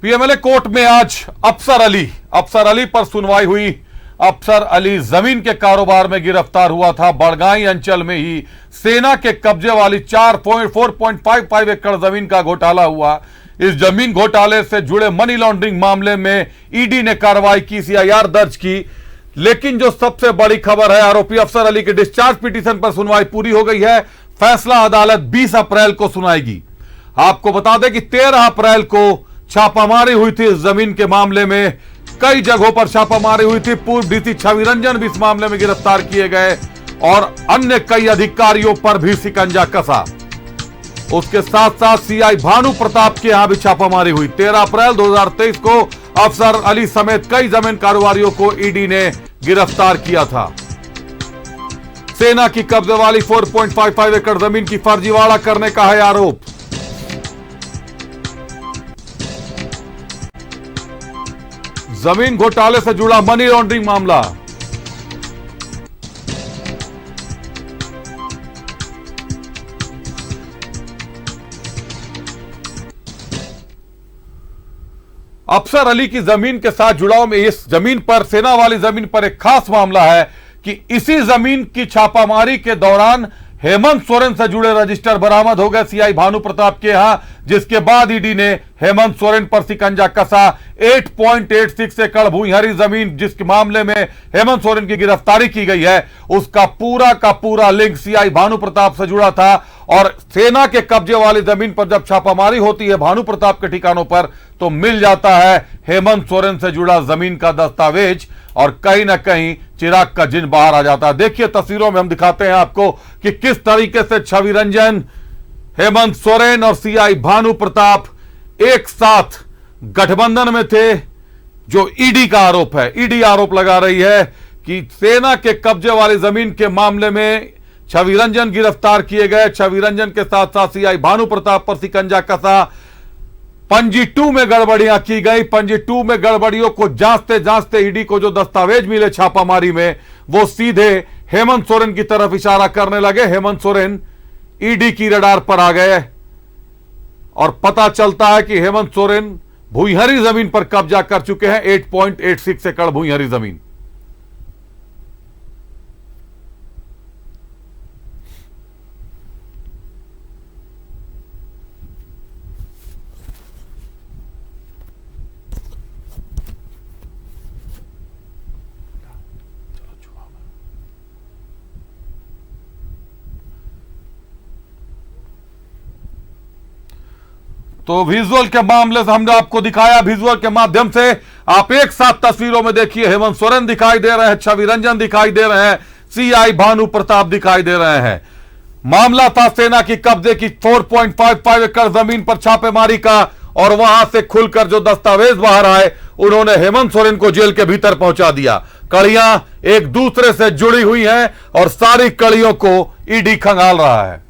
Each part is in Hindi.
पीएमएलए कोर्ट में आज अफसर अली पर सुनवाई हुई। अफसर अली जमीन के कारोबार में गिरफ्तार हुआ था। बड़गाई अंचल में ही सेना के कब्जे वाली 4.55 एकड़ जमीन का घोटाला हुआ। इस जमीन घोटाले से जुड़े मनी लॉन्ड्रिंग मामले में ईडी ने कार्रवाई की, सीआईआर दर्ज की। लेकिन जो सबसे बड़ी खबर है, आरोपी अफसर अली के डिस्चार्ज पिटीशन पर सुनवाई पूरी हो गई है। फैसला अदालत 20 अप्रैल को सुनाएगी। आपको बता दें कि 13 अप्रैल को छापामारी हुई थी इस जमीन के मामले में। कई जगहों पर छापामारी हुई थी। पूर्व डीसी छवि रंजन भी इस मामले में गिरफ्तार किए गए और अन्य कई अधिकारियों पर भी शिकंजा कसा। उसके साथ साथ सीआई भानु प्रताप के यहां भी छापामारी हुई। 13 अप्रैल 2023 को अफसर अली समेत कई जमीन कारोबारियों को ईडी ने गिरफ्तार किया था। सेना की कब्जे वाली 4.55 एकड़ जमीन की फर्जीवाड़ा करने का है आरोप। जमीन घोटाले से जुड़ा मनी लॉन्ड्रिंग मामला। अफसर अली की जमीन के साथ जुड़ाव में इस जमीन पर, सेना वाली जमीन पर एक खास मामला है कि इसी जमीन की छापामारी के दौरान हेमंत सोरेन से जुड़े रजिस्टर बरामद हो गए सीआई भानु प्रताप के यहां, जिसके बाद ईडी ने हेमंत सोरेन पर शिकंजा कसा। 8.86 एकड़ भूइंहरी जमीन जिसके मामले में हेमंत सोरेन की गिरफ्तारी की गई है, उसका पूरा का पूरा लिंक सीआई भानु प्रताप से जुड़ा था। और सेना के कब्जे वाली जमीन पर जब छापामारी होती है भानु प्रताप के ठिकानों पर, तो मिल जाता है हेमंत सोरेन से जुड़ा जमीन का दस्तावेज और कहीं ना कहीं चिराग का जिन बाहर आ जाता है। देखिए तस्वीरों में हम दिखाते हैं आपको कि किस तरीके से छवि रंजन, हेमंत सोरेन और सीआई भानु प्रताप एक साथ गठबंधन में थे। जो ईडी का आरोप है, ईडी आरोप लगा रही है कि सेना के कब्जे वाली जमीन के मामले में छवि रंजन गिरफ्तार किए गए। छवि रंजन के साथ साथ सीआई भानु प्रताप पर शिकंजा कसा। पंजी 2 में गड़बड़ियां की गई। पंजी 2 में गड़बड़ियों को जांचते जांचते ईडी को जो दस्तावेज मिले छापामारी में, वो सीधे हेमंत सोरेन की तरफ इशारा करने लगे। हेमंत सोरेन ईडी की रडार पर आ गए और पता चलता है कि हेमंत सोरेन भूइंहरी जमीन पर कब्जा कर चुके हैं। 8.86 एकड़ भूइंहरी जमीन। तो विजुअल के मामले से हमने आपको दिखाया, विजुअल के माध्यम से आप एक साथ तस्वीरों में देखिए हेमंत सोरेन दिखाई दे रहे हैं, छवि रंजन दिखाई दे रहे हैं, सीआई भानु प्रताप दिखाई दे रहे हैं। मामला था सेना की कब्जे की 4.55 एकड़ जमीन पर छापेमारी का और वहां से खुलकर जो दस्तावेज बाहर आए, उन्होंने हेमंत सोरेन को जेल के भीतर पहुंचा दिया। कड़ियां एक दूसरे से जुड़ी हुई हैं और सारी कड़ियों को ईडी खंगाल रहा है।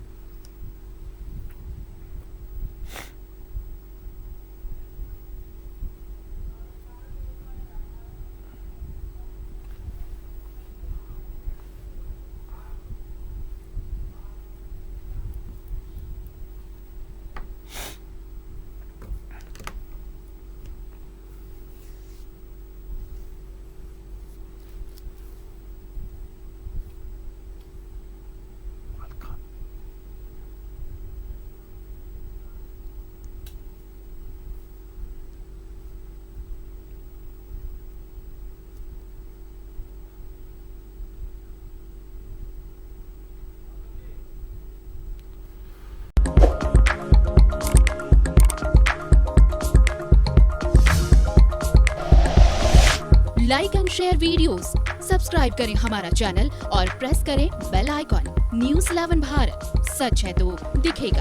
Like and share videos, subscribe करें हमारा चैनल और प्रेस करें बेल आइकॉन। न्यूज़ 11 भारत, सच है तो दिखेगा।